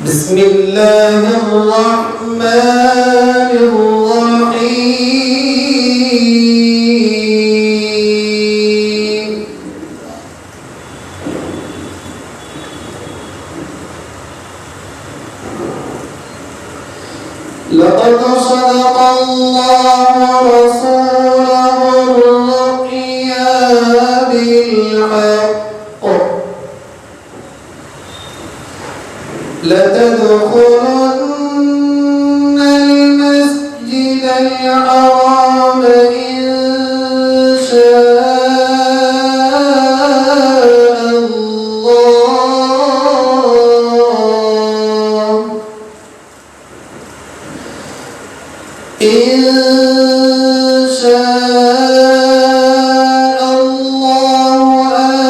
بسم الله الرحمن الرحيم. لقد صدق الله رسوله الرؤيا بالحق لتدخلن المسجد الحرام إن شاء الله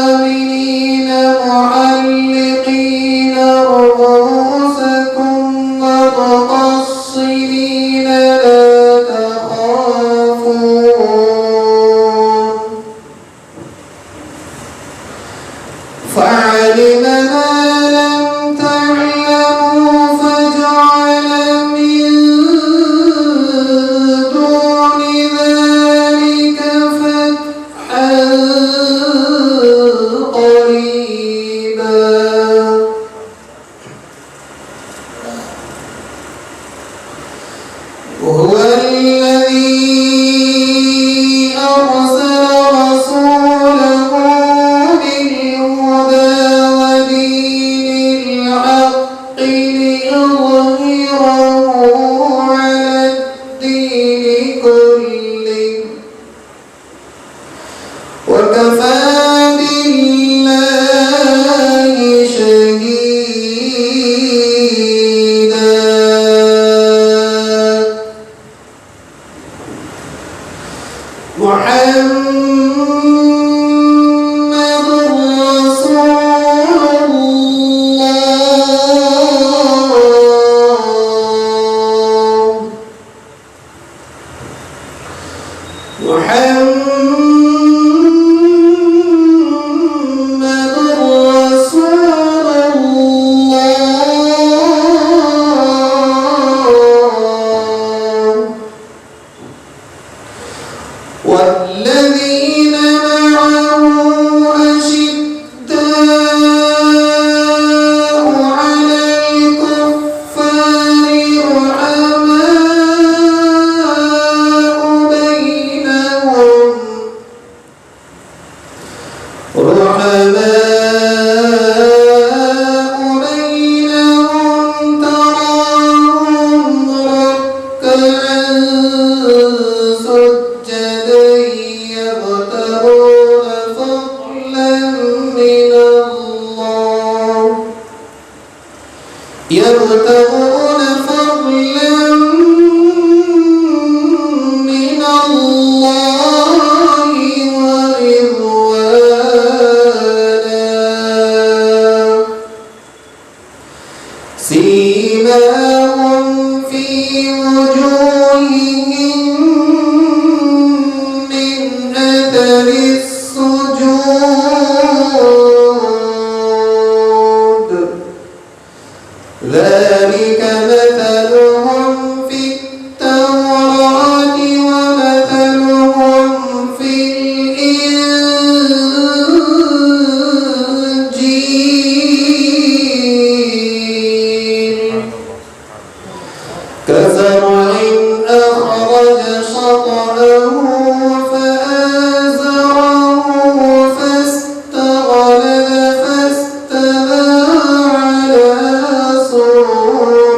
آمنين محلقين رؤوسكم مقصرين لا تخافون فعلم ما لم تعلموا فجعل من دون ذلك فتحا قريبا. وهو الذي أرسل رسوله بالهدى ودين الحق ليظهره على الدين كله وكفى بالله شهيدا. محمد رسول الله. محمد رسول الله. والذين معه أشداء على الكفار رحماء بينهم تراهم ركعا سجدا يبتغون فضلا من الله ورضوانا. سيماهم في وجوههم من أثر السجود ذلك مثلهم في التوراة ومثلهم في الإنجيل كزرع أخرج شطأه فآزره فاستغلظ فاستوى على سوقه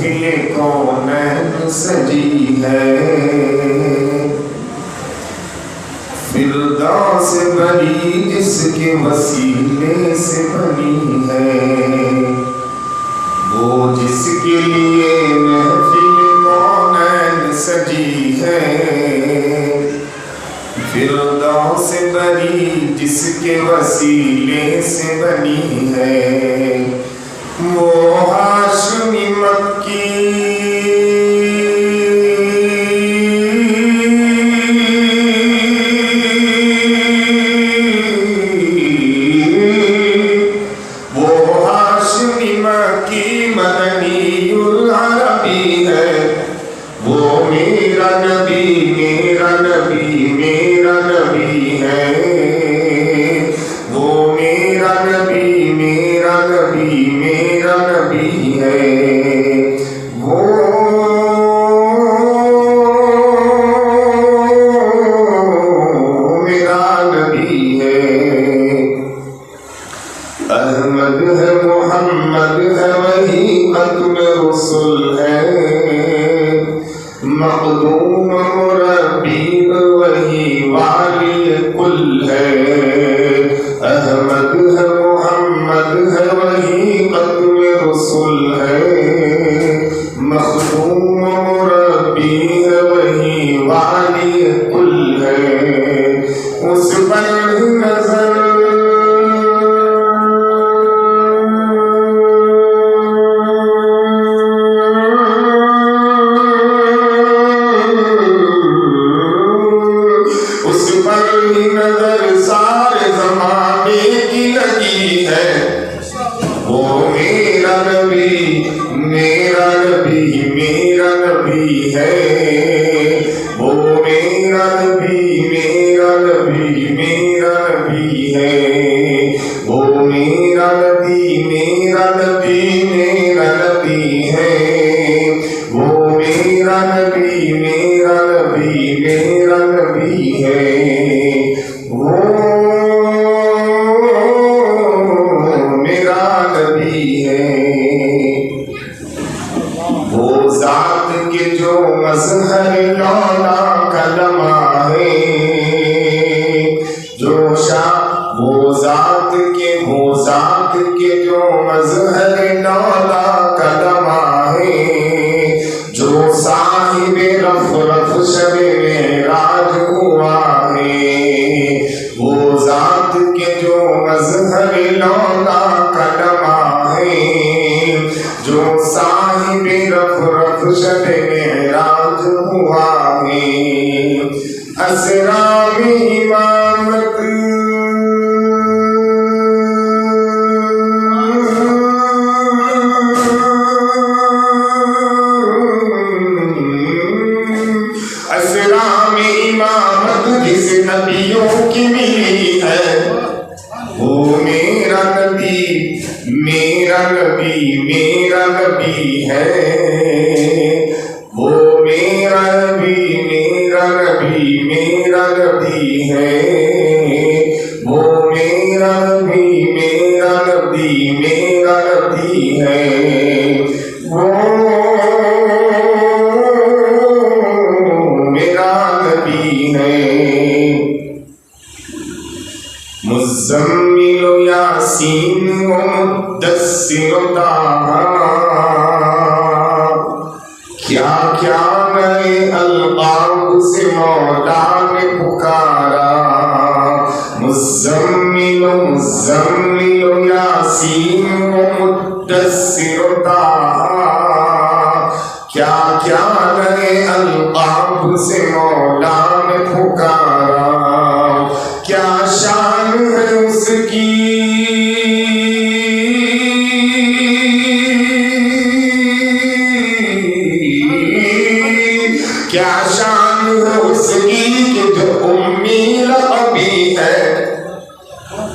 محفل کونین سجی ہے، فردوس بری جس کے وسیلے سے بنی ہے، وہ جس کے لیے محفل کونین سجی ہے، فردوس بری جس کے وسیلے سے بنی ہے، وہ ہاشمی مکی مدنی العربی ہے، وہ میرا نبی میرا نبی میرا نبی ہے، وہ میرا نبی میرا نبی میرا نبی ہے، وہ میرا نبی ہے، احمد ہے محمد ہے وہی ختم رسل ہے، مخدوم مربی وہی والی کل ہے، احمد ہے محمد ہے وہی ختم رسل ہے، مخدوم مربی وہی والی کل ہے، اس پر نظر نظر سارے زمانے کی لگی ہے، وہ میرا نبی میرا نبی میرا نبی ہے، وہ میرا نبی میرا نبی میرا نبی ہے، وہ میرا نبی میرا نبی میرا نبی ہے، وہ میرا نبی میرا نبی میرا نبی ہے، وہ میرا نبی ہے، وہ ذات کے جو مظہر لولا کا لمحہ ہے، جو شاہ وہ ذات کے جو مظہر لولا کا لمحہ ہے، جو صاحب رف رف شب معراج ہوا ہے، وہ ذات کے جو مظہر لولا کا لمحہ ہے، جو صاحب رف رف شب معراج ہوا ہے، اسرا میں امامت جس نبیوں کی ملی ہے، وہ میرا نبی میرا نبی میرا نبی ہے، وہ میرا نبی میرا نبی میرا نبی ہے، وہ میرا نبی میرا نبی میرا نبی ہے، وہ میرا نبی ہے، مزمل یاسین و مدثر طٰہٰ، کیا کیا نئے القاب سے مولا نے پکارا، مزمل یاسین و مدثر طٰہٰ، کیا کیا نئے القاب سے مولا نے پکارا، کیا شان ہے اس کی کیا شان ہے اس کی کہ جو امی لقبی ہے،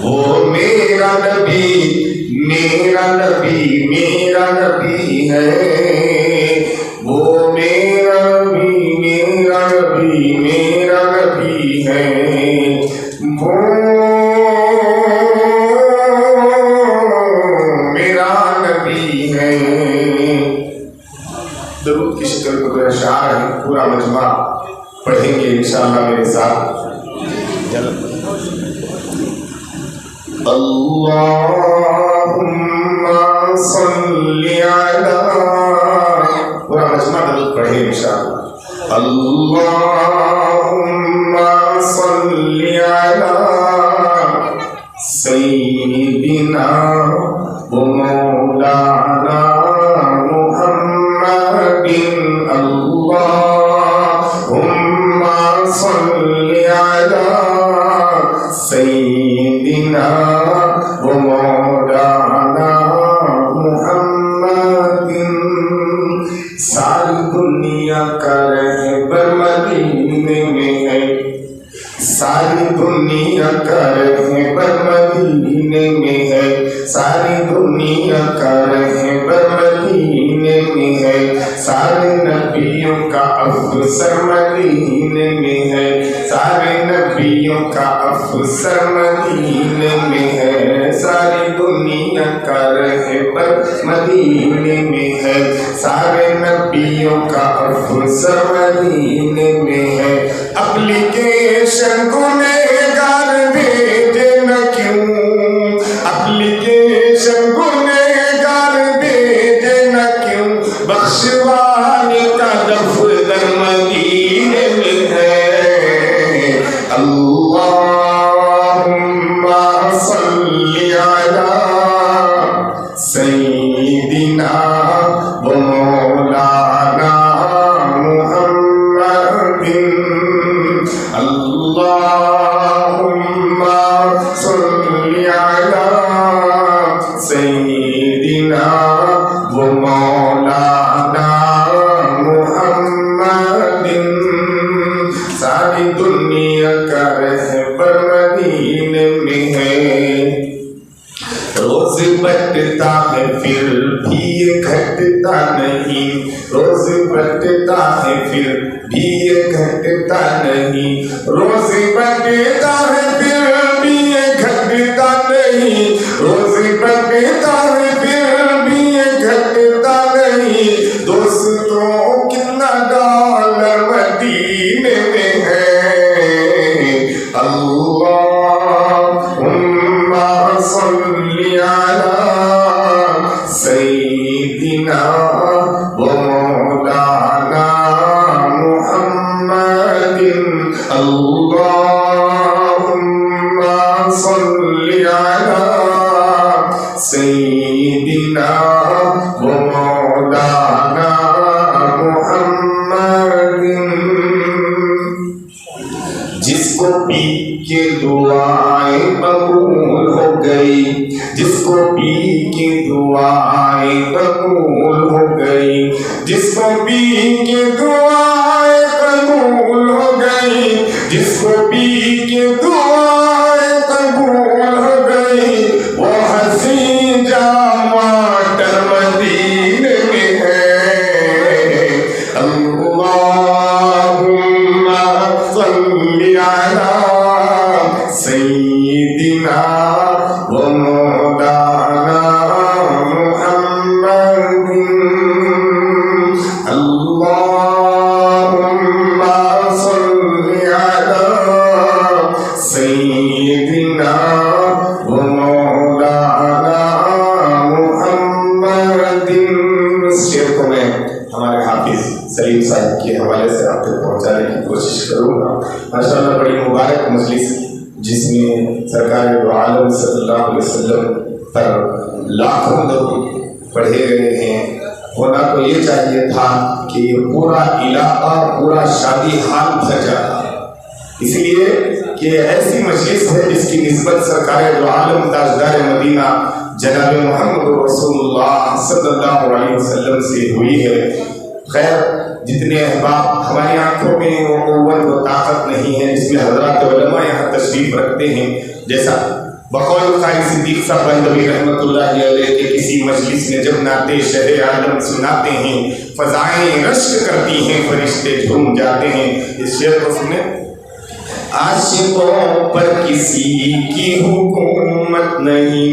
وہ میرا نبی میرا نبی میرا نبی ہے، وہ میرا نبی میرا نبی میرا نبی ہے، وہ میرا نبی ہے، درود کی شکل کو جو اشعار ہیں پورا مجمع پڑھیں گے انشاءاللہ میرے ساتھ. اللہم صلی علی، پورا مجمع درود پڑھیں انشاءاللہ. اللہم صلی علی سیدنا و مولانا محمد. اللہم صلی علی سیدنا و مولانا محمد. ساری دنیا کا رہبر مدینے میں ہے، ساری دنیا کا رہبر مدینے میں ہے، ساری دنیا کا رہبر مدینے میں ہے، سارے نبیوں کا افسر مدینے میں ہے، سارے نبیوں کا افسر مدینے میں ہے، ساری دنیا کا رہبر مدینے میں ہے، سارے نبیوں کا افسر مدینے میں ہے. اپلیکیشن گنہگار بھیجے نہ کیوں، اپلیکیشن گنہگار بھیجے نہ کیوں، بخشوانے کا دفتر مدینے میں ہے. اللہم صلی علی سیدنا و مولانا محمد. اللہم صلی علی سیدنا و مولانا محمد. ساری دنیا کا رہبر مدینے میں ہے. روز بٹتا ہے پھر بھی یہ گھٹتا نہیں، روز بٹتا ہے پھر بھی یہ گھٹتا نہیں، روز بٹتا ہے پھر بھی یہ گھٹتا نہیں، روز بٹتا ہے پھر بھی یہ گھٹتا نہیں. دوستوں کتنا ڈالر مدینے میں ہے. اللہم صلی علی سیدنا و مولانا محمد. اللہم صلی علی سیدنا و مولانا محمد. جس کو پی کے دعائیں قبول ہو گئی، جس کو پی کے دعائیں قبول ہو گئی، جس کو پی کے دعائیں قبول ہو گئی، جس کو پی کے دعائیں قبول ہو گئی، وہ حسین جامع تر مدینے میں ہے. اللہم صلی علی سیدنا و مولانا محمد. اللہم صلی علی سیدنا و مولانا محمد. اس شعر کو میں ہمارے حافظ سلیم صاحب کے حوالے سے آپ تک پہنچانے کی کوشش کروں گا. ماشاءاللہ بڑی مبارک مجلس جس میں سرکار دو عالم صلی اللہ علیہ وسلم پر لاکھوں درود پڑھے گئے ہیں. ہونا تو یہ چاہیے تھا کہ یہ پورا علاقہ پورا شادی حال بھر جاتا، اس لیے کہ ایسی مجلس ہے جس کی نسبت سرکار دو عالم تاجدار مدینہ جناب محمد رسول اللہ صلی اللہ علیہ وسلم سے ہوئی ہے. خیر جتنے احباب ہماری آنکھوں میں وہ قوت و طاقت نہیں ہے جس میں حضرات علماء یہاں تشریف رکھتے ہیں، جیسا بقول قائد صدیق صاحب بندوی رحمۃ اللہ علیہ کے کسی مجلس میں جب نعت شہ عالم سناتے ہیں فضائیں رشک کرتی ہیں، فرشتے جھوم جاتے ہیں. اس شعر کو سنیں. عاشقوں پر کسی کی حکومت نہیں،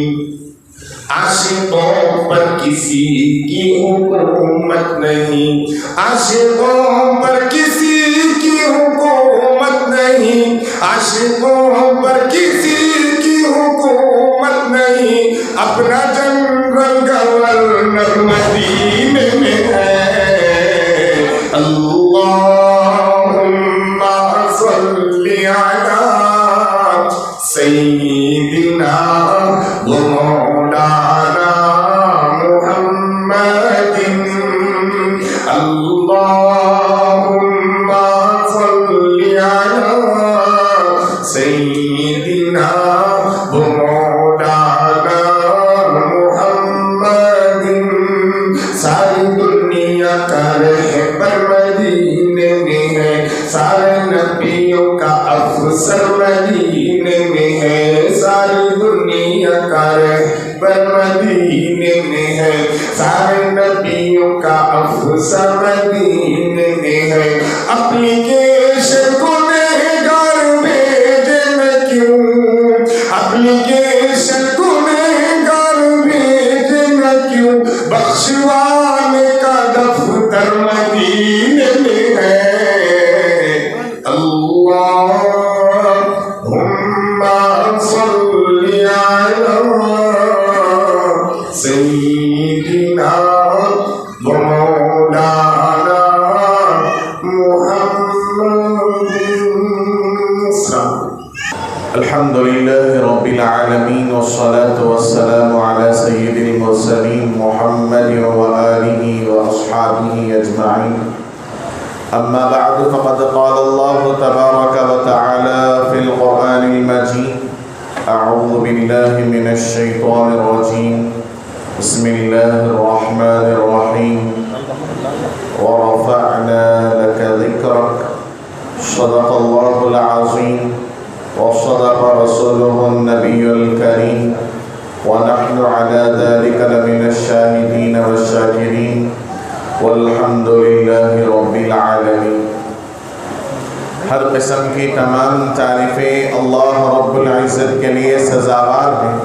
عاشقوں پر کسی کی حکومت نہیں، عاشقوں پر کسی کی حکومت نہیں، عاشقوں پر کسی کی حکومت نہیں، اپنا جنرل گورنر مدینے میں ہے۔ اللہم صلی علی سیدنا و مولانا محمد، اللہم صلی علی سیدنا و مولانا محمد۔ ساری دنیا کا رہبر مدینے میں ہے، سارے نبیوں کا افسر مدینے میں ہے، ساری دنیا کا رہبر مدینے میں ہے، سارے نبیوں کا افسر مدینے میں ہے۔ اپلیکیشن گنہگار بھیجے میں کیوں، اپلیکیشن گنہگار بھیجے میں کیوں، بخشوانے کا دفتر مدینے میں ہے۔ اللہم صلی علی سیدنا و مولانا محمد۔ الحمد لله رب العالمين والصلاة والسلام على سيد المرسلين محمد وآله وأصحابه أجمعين، أما بعد فقد قال الله تبارك وتعالى في القرآن المجيد: أعوذ بالله من الشيطان الرجيم، بسم الله الرحمن الرحيم، ورفعنا لك ذكرك، صدق الله العظيم وصدق رسوله النبي الكريم، ونحن على ذلك لمن الشاهدين والشاكرين، والحمد لله رب العالمين۔ ہر قسم کی تمام تعریفیں اللہ رب العزت کے لیے سزاوار ہیں،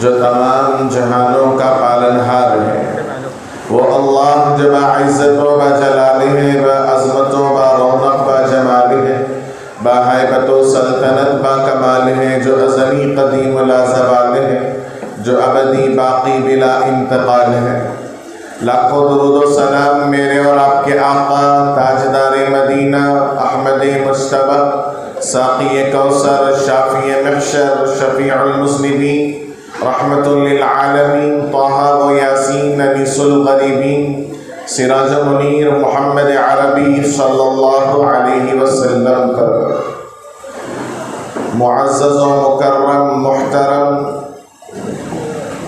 جو تمام جہانوں کا پالنہار ہے۔ وہ اللہ جو باعزت و بجلالہ ہے، بعظمت و برونق بجمال ہے، باہیبت و سلطنت با کمال ہے، جو ازلی قدیم لا زوال ہے، جو ابدی باقی بلا انتقال ہے۔ لاکھوں درود و سلام میرے اور آپ کے آقا تاجدار مدینہ احمد مجتبی، ساقی کوثر، شافی محشر، شفیع المذنبین، رحمت للعالمین، طہ و یاسین، انیس الغریبین، سراج منیر محمد عربی صلی اللہ علیہ وسلم پر معزز و مکرم محترم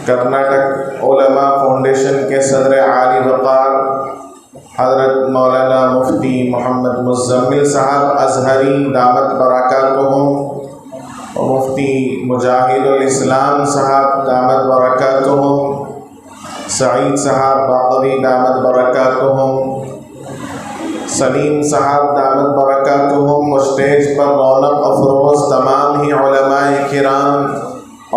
کرناٹک علماء فاؤنڈیشن کے صدر عالی وقار حضرت مولانا مفتی محمد مزمل صاحب ازہری دامت برکاتہم، اور مفتی مجاہد الاسلام صاحب دامت برکاتہم، سعید صاحب باقوی دامت برکاتہم، سلیم صاحب دامت برکاتہم، اسٹیج پر رونق افروز تمام ہی علماء کرام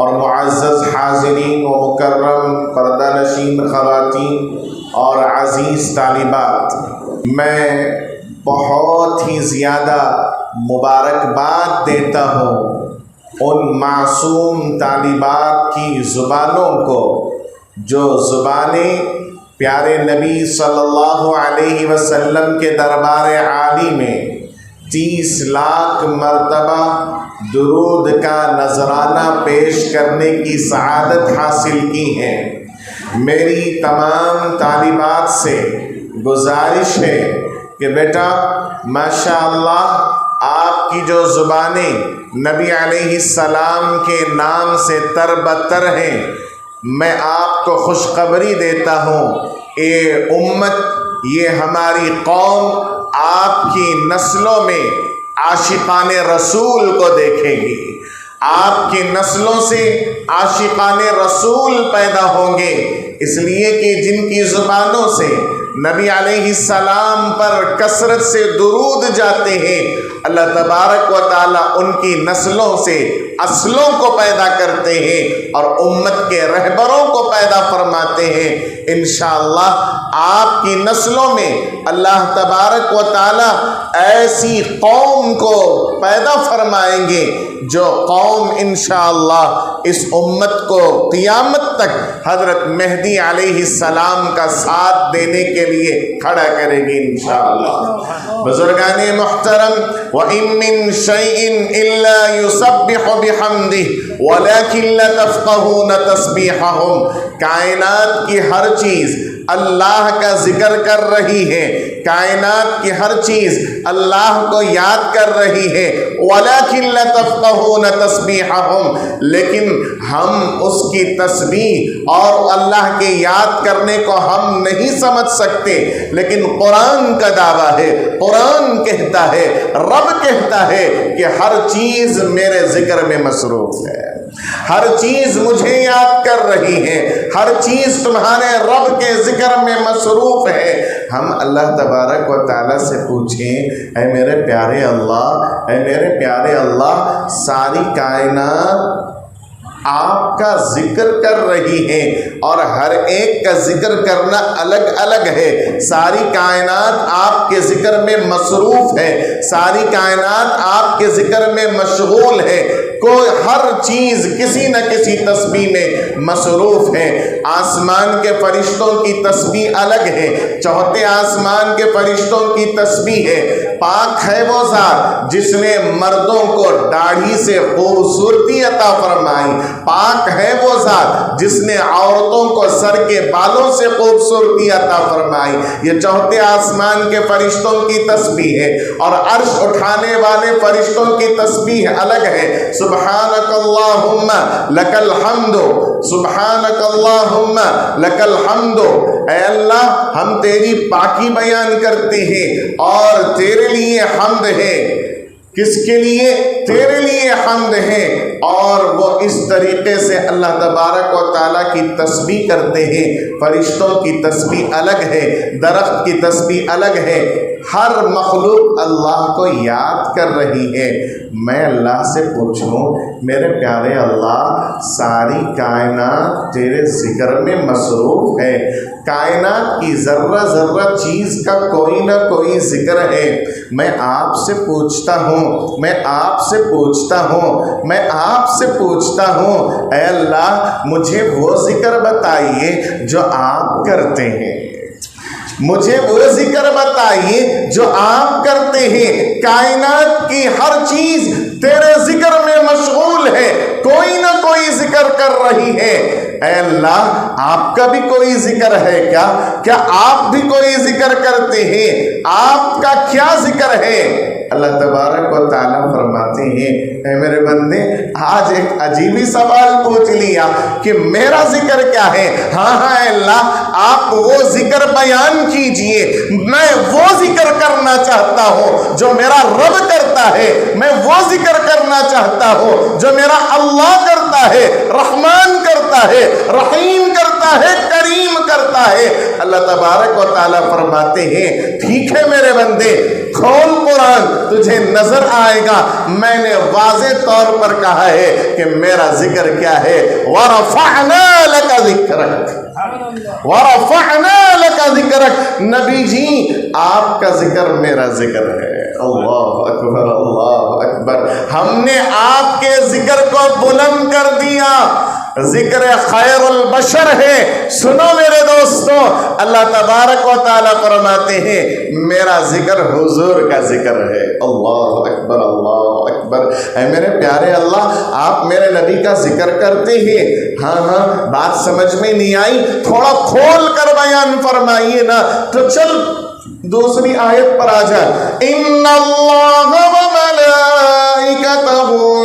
اور معزز حاضرین و مکرم پردہ نشین خواتین اور عزیز طالبات، میں بہت ہی زیادہ مبارکباد دیتا ہوں ان معصوم طالبات کی زبانوں کو جو زبانیں پیارے نبی صلی اللہ علیہ وسلم کے دربار عالی میں 30 لاکھ مرتبہ درود کا نذرانہ پیش کرنے کی سعادت حاصل کی ہے۔ میری تمام طالبات سے گزارش ہے کہ بیٹا ماشاءاللہ آپ کی جو زبانیں نبی علیہ السلام کے نام سے تر بتر ہیں، میں آپ کو خوشخبری دیتا ہوں، اے امت، یہ ہماری قوم آپ کی نسلوں میں عاشقان رسول کو دیکھے گی، آپ کی نسلوں سے عاشقان رسول پیدا ہوں گے، اس لیے کہ جن کی زبانوں سے نبی علیہ السلام پر کثرت سے درود جاتے ہیں، اللہ تبارک و تعالی ان کی نسلوں سے اصلوں کو پیدا کرتے ہیں اور امت کے رہبروں کو پیدا فرماتے ہیں۔ انشاءاللہ آپ کی نسلوں میں اللہ تبارک و تعالی ایسی قوم کو پیدا فرمائیں گے جو قوم انشاءاللہ اس امت کو قیامت تک حضرت مہدی علیہ السلام کا ساتھ دینے کے لیے کھڑا کرے گی انشاءاللہ۔ بزرگان محترم، وَإِن مِّن شَيْءٍ إِلَّا يُسَبِّحُ بِحَمْدِهِ وَلَكِن لَّا تَفْقَهُونَ تَسْبِيحَهُمْ، کائنات کی ہر چیز اللہ کا ذکر کر رہی ہے، کائنات کی ہر چیز اللہ کو یاد کر رہی ہے، وَلَكِن لَّا تَفْقَهُونَ تَسْبِيحَهُمْ، لیکن ہم اس کی تسبیح اور اللہ کے یاد کرنے کو ہم نہیں سمجھ سکتے، لیکن قرآن کا دعویٰ ہے، قرآن کہتا ہے، رب کہتا ہے کہ ہر چیز میرے ذکر میں مصروف ہے، ہر چیز مجھے یاد کر رہی ہے، ہر چیز تمہارے رب کے ذکر میں مصروف ہے۔ ہم اللہ تبارک و تعالیٰ سے پوچھیں، اے میرے پیارے اللہ، اے میرے پیارے اللہ، ساری کائنات آپ کا ذکر کر رہی ہے اور ہر ایک کا ذکر کرنا الگ الگ ہے، ساری کائنات آپ کے ذکر میں مصروف ہے، ساری کائنات آپ کے ذکر میں مشغول ہے، کوئی ہر چیز کسی نہ کسی تسبیح میں مصروف ہے۔ آسمان کے فرشتوں کی تسبیح الگ ہے، چوتھے آسمان کے فرشتوں کی تسبیح ہے۔ پاک ہے وہ ذات جس نے مردوں کو داڑھی سے خوبصورتی عطا فرمائی، پاک ہے وہ ذات جس نے عورتوں کو سر کے بالوں سے خوبصورتی عطا فرمائی۔ یہ چوتھے آسمان کے فرشتوں کی تسبیح ہے، اور عرش اٹھانے والے فرشتوں کی تسبیح الگ ہے۔ سبحانک اللہم لک الحمد، سبحانک اللہم لک الحمد، اے اللہ ہم تیری پاکی بیان کرتے ہیں اور تیرے لیے حمد ہے۔ کس کے لیے؟ تیرے لیے حمد ہے۔ اور وہ اس طریقے سے اللہ تبارک و تعالیٰ کی تسبیح کرتے ہیں۔ فرشتوں کی تسبیح الگ ہے، درخت کی تسبیح الگ ہے، ہر مخلوق اللہ کو یاد کر رہی ہے۔ میں اللہ سے پوچھوں، میرے پیارے اللہ، ساری کائنات تیرے ذکر میں مصروف ہے، کائنات کی ذرہ ذرہ چیز کا کوئی نہ کوئی ذکر ہے۔ میں آپ سے پوچھتا ہوں، میں آپ سے پوچھتا ہوں، میں آپ سے پوچھتا ہوں، اے اللہ مجھے وہ ذکر بتائیے جو آپ کرتے ہیں، مجھے وہ ذکر بتائیے جو آپ کرتے ہیں۔ کائنات کی ہر چیز تیرے ذکر میں مشغول ہے، کوئی نہ کوئی ذکر کر رہی ہے۔ اے اللہ آپ کا بھی کوئی ذکر ہے کیا؟ کیا آپ بھی کوئی ذکر کرتے ہیں؟ آپ کا کیا ذکر ہے؟ اللہ تبارک و تعالیٰ فرماتے ہیں، اے میرے بندے آج ایک عجیبی سوال پوچھ لیا کہ میرا ذکر کیا ہے؟ ہاں ہاں اے اللہ آپ وہ ذکر بیان کیجئے، میں وہ ذکر کرنا چاہتا ہوں جو میرا رب کرتا ہے، میں وہ ذکر کرنا چاہتا ہوں جو میرا اللہ کرتا ہے، رحمان کرتا ہے، رحیم کرتا ہے، کریم کرتا ہے۔ اللہ تبارک و تعالیٰ فرماتے ہیں ٹھیک ہے میرے بندے، کھول قرآن، تجھے نظر آئے گا میں نے واضح طور پر کہا ہے کہ میرا ذکر کیا ہے۔ وَرَفَعْنَا لَكَ ذِكْرَكَ، وَرَفَعْنَا لَكَ ذِكْرَكَ، نبی جی آپ کا ذکر میرا ذکر ہے۔ اللہ اکبر، اللہ اکبر، ہم نے آپ کے ذکر کو بلند کر دیا۔ ذکر خیر البشر ہے۔ سنو میرے دوستوں، اللہ تبارک و تعالیٰ فرماتے ہیں میرا ذکر حضور کا ذکر ہے۔ اللہ اکبر، اللہ اکبر، اے میرے پیارے اللہ آپ میرے نبی کا ذکر کرتے ہیں؟ ہاں ہاں، بات سمجھ میں نہیں آئی؟ تھوڑا کھول کر بیان فرمائیے نا۔ تو چل دوسری آیت پر آ جا، ان اللہ وملائکتہ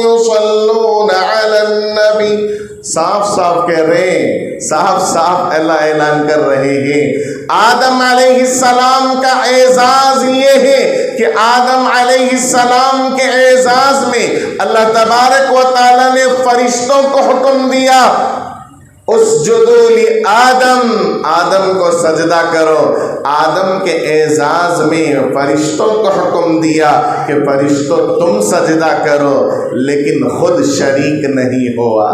یصلون علی النبی، صاف صاف کہہ رہے ہیں، صاف صاف اللہ اعلان کر رہے ہیں۔ آدم علیہ السلام کا اعزاز یہ ہے کہ آدم علیہ السلام کے اعزاز میں اللہ تبارک و تعالیٰ نے فرشتوں کو حکم دیا اسجدوا لآدم، آدم کو سجدہ کرو۔ آدم کے اعزاز میں فرشتوں کو حکم دیا کہ فرشتوں تم سجدہ کرو، لیکن خود شریک نہیں ہوا،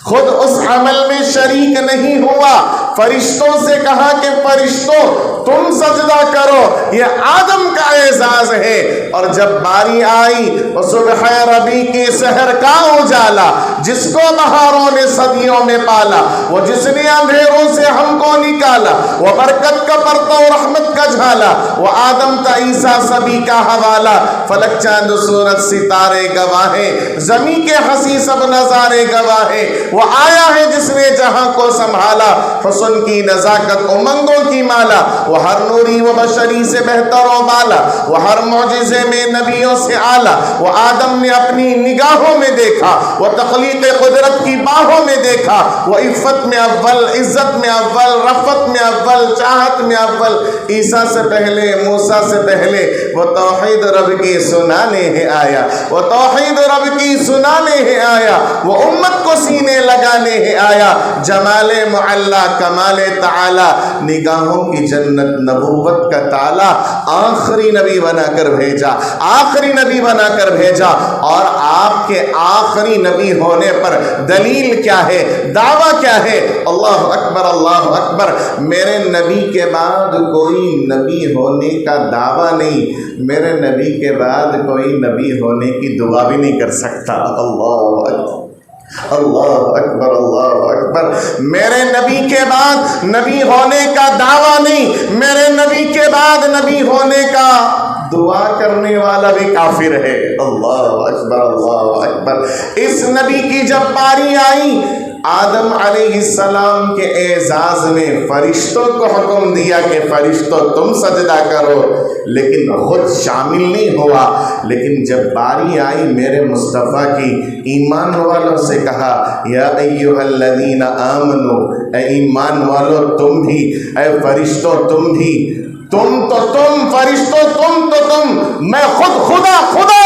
خود اس عمل میں شریک نہیں ہوا۔ فرشتوں سے کہا کہ فرشتوں تم سجدہ کرو، یہ آدم کا اعزاز ہے۔ اور جب باری آئی صبح ربیع کی سحر کا اجالا، جس کو بہاروں نے صدیوں میں پالا، وہ جس نے اندھیروں سے ہم کو نکالا، وہ برکت کا پرتو رحمت کا جھالا، وہ آدم تا عیسیٰ سبھی کا حوالہ۔ فلک چاند سورج ستارے گواہیں، زمین کے ہنسی سب نظارے گواہیں، وہ آیا ہے جس نے جہاں کو سنبھالا، حسن کی نزاکت امنگوں کی مالا، وہ ہر نوری و بشری سے بہتر و بالا، وہ ہر معجزے میں نبیوں سے اعلیٰ۔ وہ آدم نے اپنی نگاہوں میں دیکھا، وہ تخلیق قدرت کی باہوں میں دیکھا، وہ عفت میں اول، عزت میں اول، رفت میں اول، چاہت میں اول۔ عیسیٰ سے پہلے، موسیٰ سے پہلے وہ توحید رب کی سنانے ہے آیا، وہ توحید رب کی سنانے ہے آیا، وہ امت کو سینے لگانے ہے آیا۔ جمال معلا، کمال تعالی، نگاہوں کی جنت، نبوت کا تالا، آخری نبی بنا کر بھیجا، آخری نبی بنا کر بھیجا۔ اور آپ کے آخری نبی ہونے پر دلیل کیا ہے، دعویٰ کیا ہے؟ اللہ اکبر، اللہ اکبر۔ میرے نبی کے بعد کوئی نبی ہونے کا دعویٰ نہیں، میرے نبی کے بعد کوئی نبی ہونے کی دعا بھی نہیں کر سکتا۔ اللہ اکبر، اللہ اکبر، اللہ اکبر۔ میرے نبی کے بعد نبی ہونے کا دعویٰ نہیں، میرے نبی کے بعد نبی ہونے کا دعا کرنے والا بھی کافر ہے۔ اللہ اکبر، اللہ اکبر۔ اس نبی کی جب باری آئی، آدم علیہ السلام کے اعزاز میں فرشتوں کو حکم دیا کہ فرشتوں تم سجدہ کرو، لیکن خود شامل نہیں ہوا۔ لیکن جب باری آئی میرے مصطفیٰ کی، ایمان والوں سے کہا یا ایھا الذین آمنو، اے ایمان والو تم بھی، اے فرشتوں تم بھی، تم تو تم، فرشتوں تم تو تم، میں خود خدا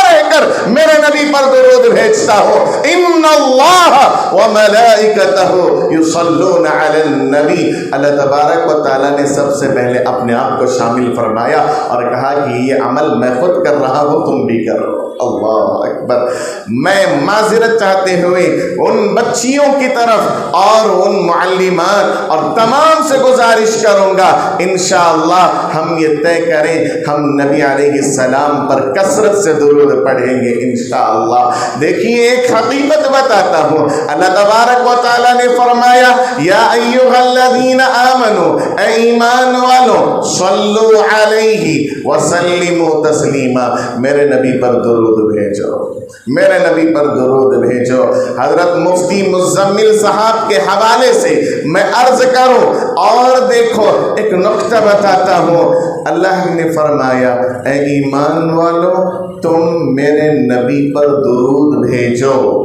رہ کر میرے نبی پر درود بھیجتا ہوں۔ ان اللہ وملائکتہ یصلون علی النبی، اللہ تبارک و تعالیٰ نے سب سے پہلے اپنے آپ کو شامل فرمایا اور کہا کہ یہ عمل میں خود کر رہا ہوں، تم بھی کرو۔ اللہ اکبر۔ میں معذرت چاہتے ہوئے ان بچیوں کی طرف اور ان معلمات اور تمام سے گزارش کروں گا، انشاءاللہ ہم یہ طے کریں ہم نبی علیہ السلام پر کثرت سے درود پڑھیں گے انشاءاللہ۔ دیکھیے ایک حقیقت بتاتا ہوں، اللہ تبارک و تعالیٰ نے فرمایا یا ایھا الذین آمنو، اے ایمان والو، صلو علیہ وسلموا تسلیما، میرے نبی پر درود بھیجو، میرے نبی پر درود بھیجو۔ حضرت مفتی مزمل صاحب کے حوالے سے میں عرض کروں اور دیکھو ایک نقطہ بتاتا ہوں، اللہ نے فرمایا اے ایمان والو تم میرے نبی پر درود بھیجو۔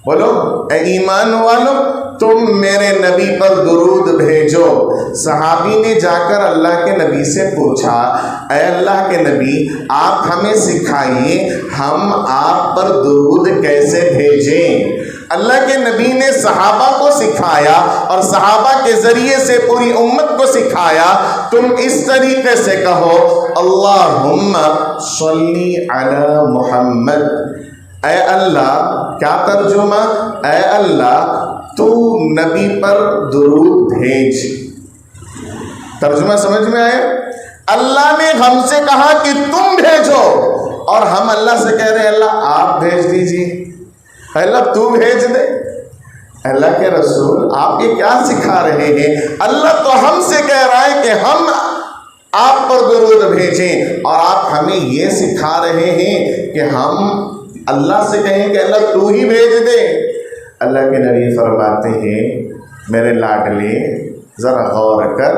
بولو اے ایمان والو تم میرے نبی پر درود بھیجو۔ صحابی نے جا کر اللہ کے نبی سے پوچھا اے اللہ کے نبی آپ ہمیں سکھائیے ہم آپ پر درود کیسے بھیجیں۔ اللہ کے نبی نے صحابہ کو سکھایا اور صحابہ کے ذریعے سے پوری امت کو سکھایا، تم اس طریقے سے کہو اللہم صلی علی محمد، اے اللہ، کیا ترجمہ؟ اے اللہ تو نبی پر درود بھیج۔ ترجمہ سمجھ میں آیا؟ اللہ نے ہم سے کہا کہ تم بھیجو اور ہم اللہ سے کہہ رہے ہیں اللہ آپ بھیج دیجیے، اللہ تو بھیج دے۔ اللہ کے رسول آپ یہ کیا سکھا رہے ہیں؟ اللہ تو ہم سے کہہ رہا ہے کہ ہم آپ پر درود بھیجیں اور آپ ہمیں یہ سکھا رہے ہیں کہ ہم اللہ سے کہیں کہ اللہ تو ہی بھیج دے۔ اللہ کے نبی فرماتے ہیں میرے لاڈلے ذرا غور کر،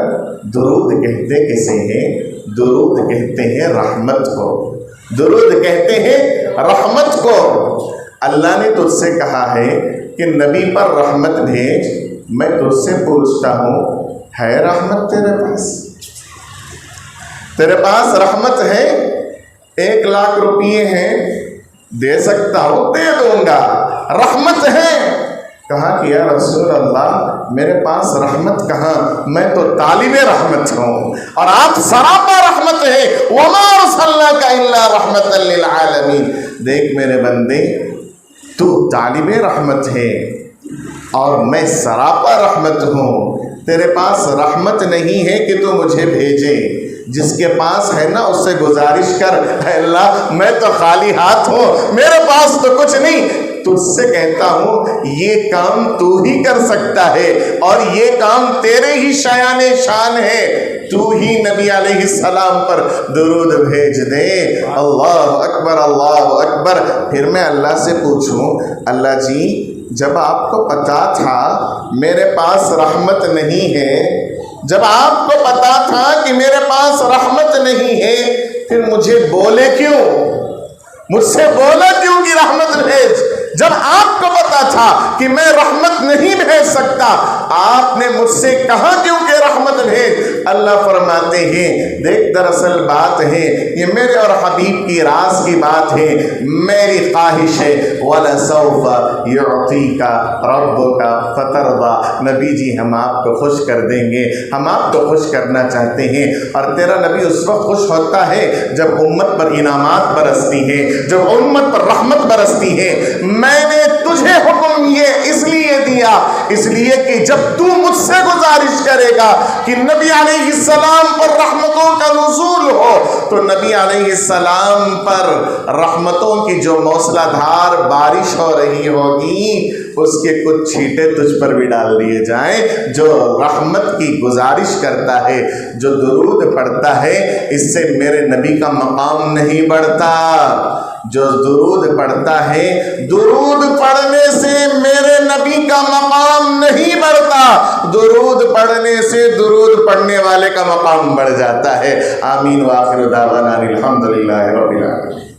درود کہتے کسے ہیں؟ درود کہتے ہیں رحمت کو، درود کہتے ہیں رحمت کو۔ اللہ نے تجھ سے کہا ہے کہ نبی پر رحمت بھیج، میں تجھ سے پوچھتا ہوں ہے رحمت تیرے پاس؟ تیرے پاس رحمت ہے؟ 1,00,000 روپیے ہیں، دے سکتا ہوں، دے دوں گا۔ رحمت ہے کہا کہ یا رسول اللہ میرے پاس رحمت کہاں، میں تو طالب رحمت ہوں اور آپ سراپا رحمت ہیں، وما ارسلناک الا رحمتا للعالمین۔ دیکھ میرے بندے، تو طالب رحمت ہے اور میں سراپا رحمت ہوں، تیرے پاس رحمت نہیں ہے کہ تو مجھے بھیجے، جس کے پاس ہے نا اس سے گزارش کر، اے اللہ میں تو خالی ہاتھ ہوں، میرے پاس تو کچھ نہیں، تجھ سے کہتا ہوں یہ کام تو ہی کر سکتا ہے اور یہ کام تیرے ہی شایان شان ہے، تو ہی نبی علیہ السلام پر درود بھیج دے۔ اللہ اکبر اللہ اکبر۔ پھر میں اللہ سے پوچھوں، اللہ جی جب آپ کو پتا تھا میرے پاس رحمت نہیں ہے، جب آپ کو پتا تھا کہ میرے پاس رحمت نہیں ہے، پھر مجھے بولے کیوں، مجھ سے بولا کیوں کہ رحمت بھیج؟ جب آپ کو پتا تھا کہ میں رحمت نہیں بھیج سکتا، آپ نے مجھ سے کہا کیوں کہ رحمت بھیج؟ اللہ فرماتے ہیں دیکھ دراصل بات ہے یہ میرے اور حبیب کی راز کی بات ہے، میری خواہش ہے وَلَسَوْفَ يُعْطِيكَ رَبُّكَ فَتَرْضَى۔ نبی جی ہم آپ کو خوش کر دیں گے، ہم آپ کو خوش کرنا چاہتے ہیں، اور تیرا نبی اس وقت خوش ہوتا ہے جب امت پر انعامات برستی ہیں، جب امت پر رحمت برستی ہے۔ میں نے تجھے حکم یہ اس لیے دیا، اس لیے کہ جب تو مجھ سے گزارش کرے گا کہ نبی علیہ السلام پر رحمتوں کا نزول ہو، تو نبی علیہ السلام پر رحمتوں کی جو موسلا دھار بارش ہو رہی ہوگی اس کے کچھ چھینٹے تجھ پر بھی ڈال دیے جائیں۔ جو رحمت کی گزارش کرتا ہے، جو درود پڑھتا ہے، اس سے میرے نبی کا مقام نہیں بڑھتا۔ جو درود پڑھتا ہے، درود پڑھنے سے میرے نبی کا مقام نہیں بڑھتا، درود پڑھنے سے درود پڑھنے والے کا مقام بڑھ جاتا ہے۔ آمین وآخر دعوانا الحمدللہ رب العالمین۔